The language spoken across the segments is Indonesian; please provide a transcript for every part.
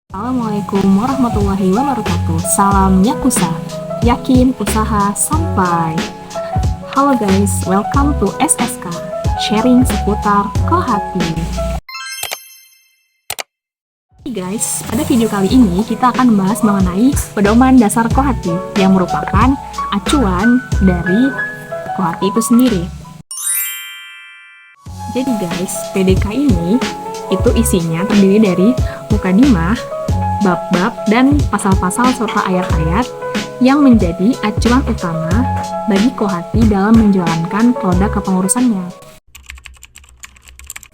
Assalamualaikum warahmatullahi wabarakatuh. Salam Yakuza. Yakin usaha sampai. Halo guys, welcome to SSK. Sharing seputar Kohati. Hey guys, pada video kali ini kita akan membahas mengenai pedoman dasar Kohati yang merupakan acuan dari Kohati itu sendiri. Jadi guys, PDK ini itu isinya terdiri dari mukadimah, bab-bab, dan pasal-pasal serta ayat-ayat yang menjadi acuan utama bagi Kohati dalam menjalankan roda kepengurusannya.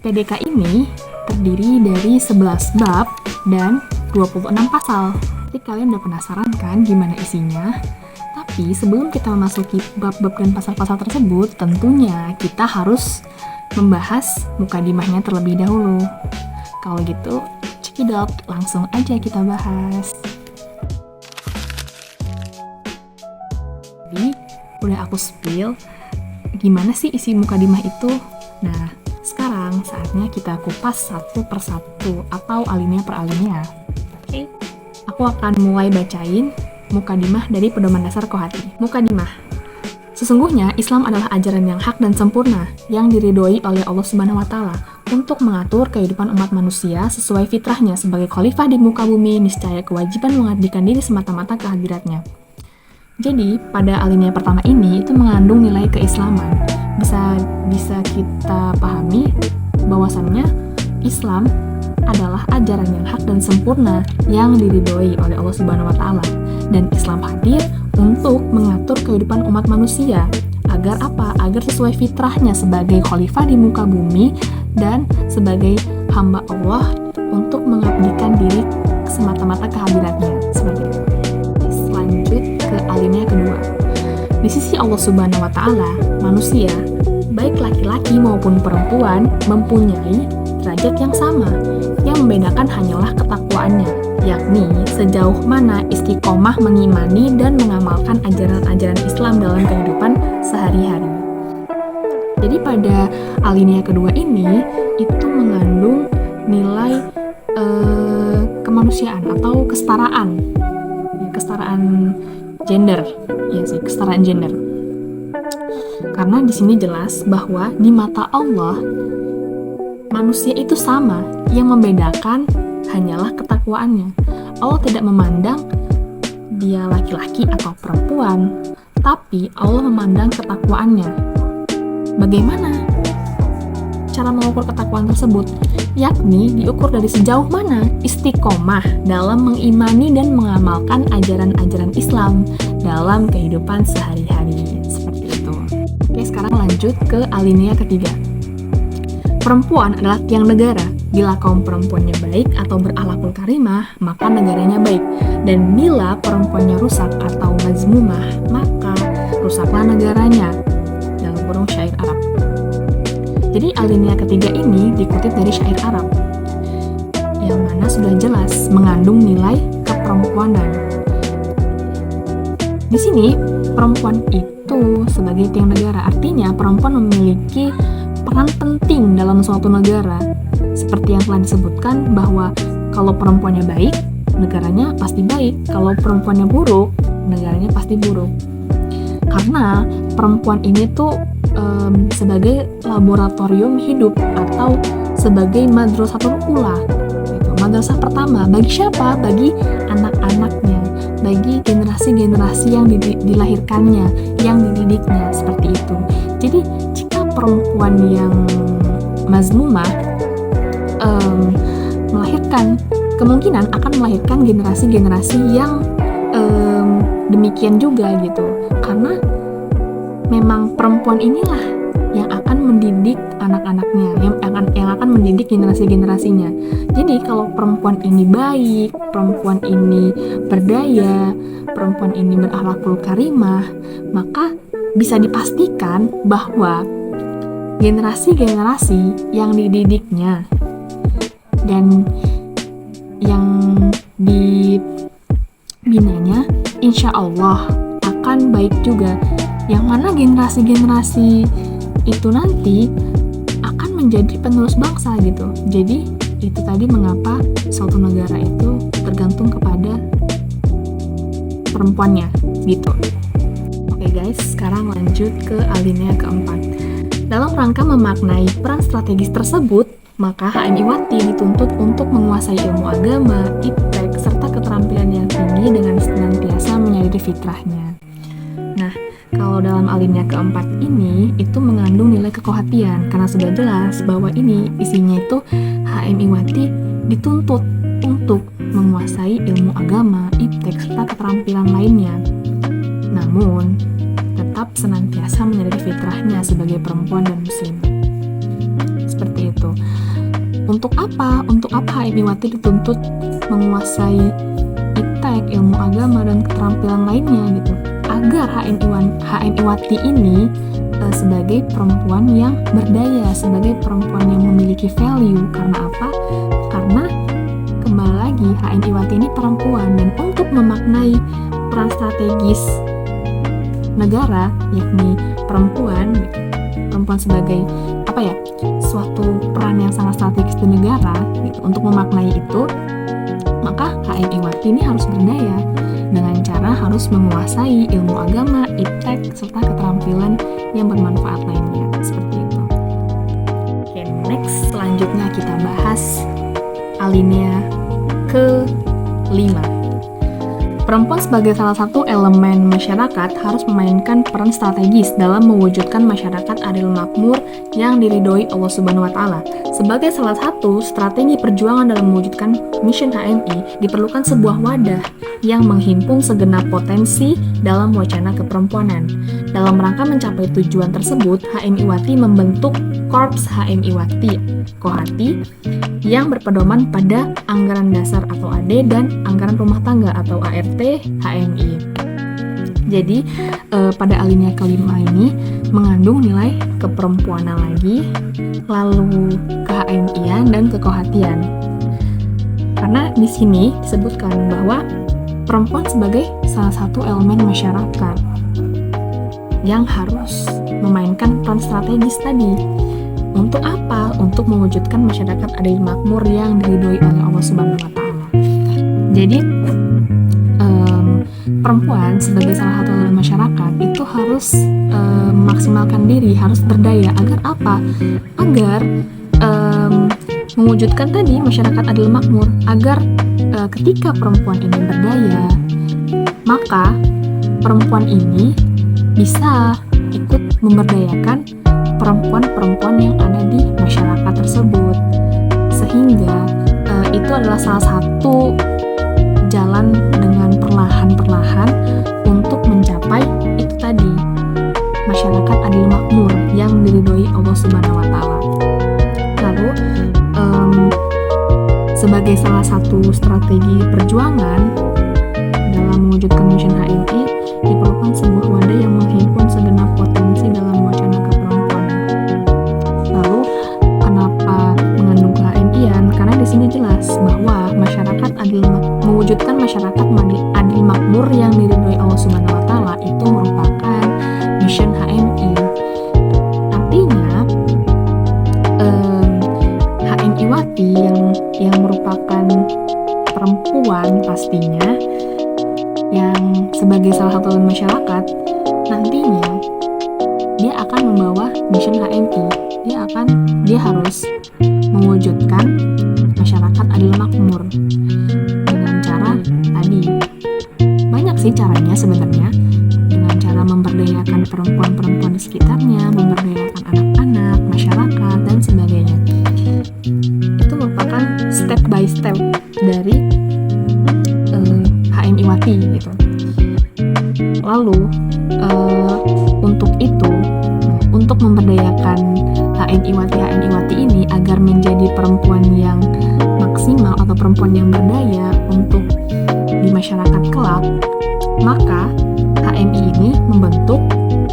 PDK ini terdiri dari 11 bab dan 26 pasal. Jadi kalian udah penasaran kan gimana isinya? Tapi sebelum kita memasuki bab-bab dan pasal-pasal tersebut, tentunya kita harus membahas mukadimahnya terlebih dahulu. Kalau gitu, cekidot, langsung aja kita bahas. Jadi, udah aku spill gimana sih isi mukadimah itu. Nah, sekarang saatnya kita kupas satu persatu atau alinea per alinea. Oke, aku akan mulai bacain mukadimah dari pedoman dasar Kohati. Mukadimah. Sesungguhnya Islam adalah ajaran yang hak dan sempurna yang diridhoi oleh Allah Subhanahu wa taala untuk mengatur kehidupan umat manusia sesuai fitrahnya sebagai khalifah di muka bumi. Niscaya kewajiban mengabdikan diri semata-mata ke hadiratnya. Jadi, pada alinea pertama ini itu mengandung nilai keislaman. Bisa kita pahami bahwasannya Islam adalah ajaran yang hak dan sempurna yang diridhoi oleh Allah Subhanahu wa taala, dan Islam hadir untuk mengatur kehidupan umat manusia agar apa? Agar sesuai fitrahnya sebagai khalifah di muka bumi dan sebagai hamba Allah untuk mengabdikan diri semata-mata ke hadiratnya. Seperti itu. Lanjut ke alinea kedua. Di sisi Allah Subhanahu wa taala, manusia, baik laki-laki maupun perempuan, mempunyai derajat yang sama. Yang membedakan hanyalah ketakwaannya, yakni sejauh mana istiqomah mengimani dan mengamalkan ajaran-ajaran Islam dalam kehidupan sehari-hari. Jadi pada alinea kedua ini itu mengandung nilai kemanusiaan atau kesetaraan gender, ya sih, kesetaraan gender. Karena di sini jelas bahwa di mata Allah manusia itu sama, yang membedakan hanyalah ketakwaannya. Allah tidak memandang dia laki-laki atau perempuan, tapi Allah memandang ketakwaannya. Bagaimana cara mengukur ketakwaan tersebut? Yakni diukur dari sejauh mana istiqomah dalam mengimani dan mengamalkan ajaran-ajaran Islam dalam kehidupan sehari-hari. Seperti itu. Oke, sekarang lanjut ke alinea ketiga. Perempuan adalah tiang negara. Bila kaum perempuannya baik atau berakhlakul karimah, maka negaranya baik. Dan bila perempuannya rusak atau mazmumah, maka rusaklah negaranya. Dalam kurung syair Arab. Jadi alinea ketiga ini dikutip dari syair Arab, yang mana sudah jelas mengandung nilai keperempuanan. Di sini perempuan itu sebagai tiang negara, artinya perempuan memiliki peran penting dalam suatu negara. Seperti yang telah disebutkan bahwa kalau perempuannya baik, negaranya pasti baik. Kalau perempuannya buruk, negaranya pasti buruk. Karena perempuan ini tuh sebagai laboratorium hidup atau sebagai madrasatul ula. Madrasah pertama bagi siapa? Bagi anak-anaknya, bagi generasi-generasi yang dilahirkannya, yang dididiknya, seperti itu. Jadi jika perempuan yang mazmumah kemungkinan akan melahirkan generasi-generasi yang demikian juga gitu, karena memang perempuan inilah yang akan mendidik anak-anaknya, yang akan mendidik generasi-generasinya. Jadi kalau perempuan ini baik, perempuan ini berdaya, perempuan ini berakhlakul karimah, maka bisa dipastikan bahwa generasi-generasi yang dididiknya dan yang dibinanya insya Allah akan baik juga. Yang mana generasi-generasi itu nanti akan menjadi penerus bangsa gitu. Jadi itu tadi mengapa suatu negara itu perempuannya gitu. Oke guys, sekarang lanjut ke alinea keempat. Dalam rangka memaknai peran strategis tersebut, maka HM Iwati dituntut untuk menguasai ilmu agama, iptek, serta keterampilan yang tinggi dengan senantiasa menyadari fitrahnya. Nah, kalau dalam alinea keempat ini, itu mengandung nilai kekohatian, karena sudah jelas bahwa ini isinya itu HM Iwati dituntut untuk menguasai ilmu agama, iptek, serta keterampilan lainnya. Namun, tetap senantiasa menyadari fitrahnya sebagai perempuan dan muslim. Seperti itu. Untuk apa? Untuk apa HM Iwati dituntut menguasai iptek, ilmu agama, dan keterampilan lainnya gitu? Agar HM Iwati ini sebagai perempuan yang berdaya, sebagai perempuan yang memiliki value. Karena apa? Karena kembali lagi HM Iwati ini perempuan, dan untuk memaknai peran strategis negara, yakni perempuan sebagai suatu peran yang sangat strategis di negara gitu. Untuk memaknai itu, maka HM Iwati ini harus berdaya dengan cara harus menguasai ilmu agama, iptek, serta keterampilan yang bermanfaat lainnya, seperti itu. Oke, next, selanjutnya kita bahas alinea ke-5. Perempuan sebagai salah satu elemen masyarakat harus memainkan peran strategis dalam mewujudkan masyarakat adil makmur yang diridhoi Allah Subhanahu wa Ta'ala. Sebagai salah satu strategi perjuangan dalam mewujudkan mission HMI, diperlukan sebuah wadah yang menghimpun segenap potensi dalam wacana keperempuanan. Dalam rangka mencapai tujuan tersebut, HM Iwati membentuk Korps HM Iwati Kohati yang berpedoman pada anggaran dasar atau AD dan anggaran rumah tangga atau ART HMI. Jadi pada alinea kelima ini mengandung nilai keperempuanan lagi, lalu ke-HMI-an dan kekohatian. Karena di sini disebutkan bahwa perempuan sebagai salah satu elemen masyarakat yang harus memainkan peran strategis tadi. Untuk apa? Untuk mewujudkan masyarakat adil makmur yang diridhoi oleh Allah Subhanahu wa Ta'ala. Jadi perempuan sebagai salah satu elemen masyarakat itu harus memaksimalkan diri, harus berdaya. Agar apa? Agar mewujudkan tadi masyarakat adil makmur. Agar ketika perempuan ini berdaya, maka perempuan ini bisa ikut memberdayakan perempuan-perempuan yang ada di masyarakat tersebut, sehingga itu adalah salah satu jalan dengan perlahan-perlahan untuk mencapai itu tadi, masyarakat adil makmur yang diridhoi Allah Subhanahu wa Ta'ala. Lalu sebagai salah satu strategi perjuangan dalam mewujudkan mission HMI, diperlukan sebuah wadah yang menghimpun segenap potensi dalam wacana keperempuanan. Lalu, kenapa mengandung ke-HMI-an? Karena di sini jelas bahwa mewujudkan masyarakat adil makmur yang diridhoi Allah Subhanahu wa Ta'ala itu merupakan mission HMI. Artinya, HM Iwati yang merupakan perempuan pastinya, yang sebagai salah satu elemen masyarakat, nantinya dia akan membawa mission HMI. Dia harus mewujudkan masyarakat adil makmur dengan cara tadi. Banyak sih caranya sebenarnya, dengan cara memberdayakan perempuan-perempuan di sekitarnya, memberdayakan anak-anak, masyarakat, dan sebagainya. Itu merupakan step by step dari HM Iwati gitu. Lalu untuk memberdayakan HM Iwati ini agar menjadi perempuan yang maksimal atau perempuan yang berdaya untuk di masyarakat kelak, maka HMI ini membentuk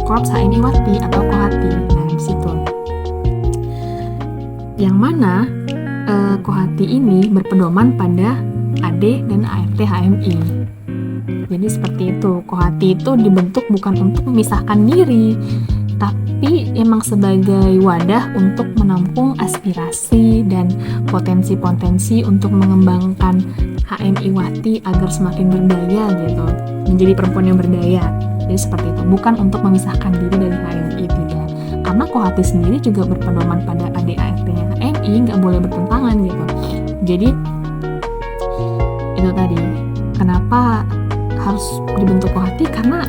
Korps HM Iwati atau Kohati. Nah, di situ. Yang mana Kohati ini berpedoman pada AD dan ART HMI. Jadi seperti itu, Kohati itu dibentuk bukan untuk memisahkan diri, tapi tapi emang sebagai wadah untuk menampung aspirasi dan potensi-potensi untuk mengembangkan HMI Wati agar semakin berdaya gitu, menjadi perempuan yang berdaya. Jadi seperti itu, bukan untuk memisahkan diri dari HMI, tidak. Karena Kohati sendiri juga berpedoman pada ADART-nya HMI, nggak boleh bertentangan gitu. Jadi itu tadi, kenapa harus dibentuk Kohati, karena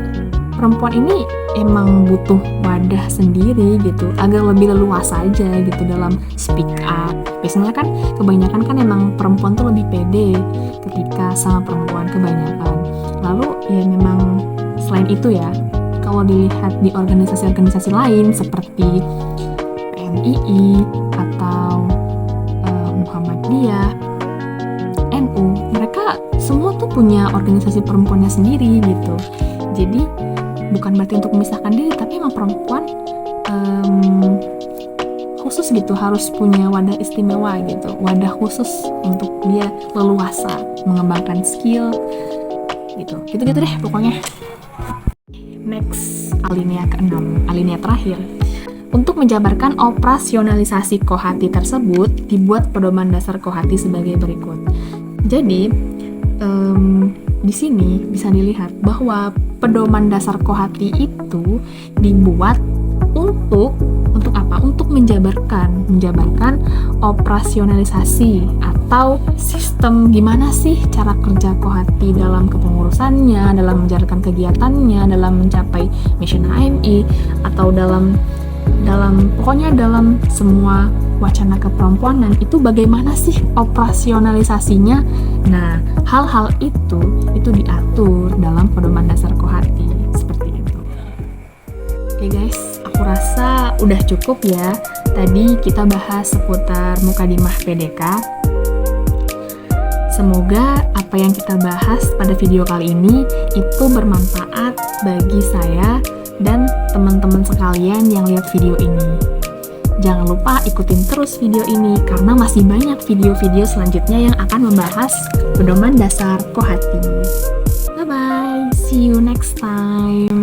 perempuan ini emang butuh wadah sendiri gitu, agar lebih leluasa aja gitu dalam speak up. Biasanya kan kebanyakan kan emang perempuan tuh lebih pede ketika sama perempuan kebanyakan. Lalu ya memang selain itu ya, kalau dilihat di organisasi-organisasi lain seperti PMII atau Muhammadiyah, NU, mereka semua tuh punya organisasi perempuannya sendiri gitu. Jadi bukan berarti untuk memisahkan diri, tapi emang perempuan khusus gitu, harus punya wadah istimewa gitu, wadah khusus untuk dia leluasa mengembangkan skill gitu deh pokoknya. Next, alinea ke-6, alinea terakhir. Untuk menjabarkan operasionalisasi Kohati tersebut, dibuat pedoman dasar Kohati sebagai berikut. Jadi di sini bisa dilihat bahwa pedoman dasar Kohati itu dibuat untuk apa? Untuk menjabarkan operasionalisasi atau sistem gimana sih cara kerja Kohati dalam kepengurusannya, dalam menjalankan kegiatannya, dalam mencapai mission HMI, atau dalam pokoknya dalam semua wacana keperempuanan itu bagaimana sih operasionalisasinya. Nah, hal-hal itu diatur dalam pedoman dasar Kohati seperti itu. Oke guys, aku rasa udah cukup ya. Tadi kita bahas seputar Mukadimah PDK. Semoga apa yang kita bahas pada video kali ini itu bermanfaat bagi saya dan teman-teman sekalian yang lihat video ini. Jangan lupa ikutin terus video ini karena masih banyak video-video selanjutnya yang akan membahas pedoman dasar Kohati. Bye bye, see you next time.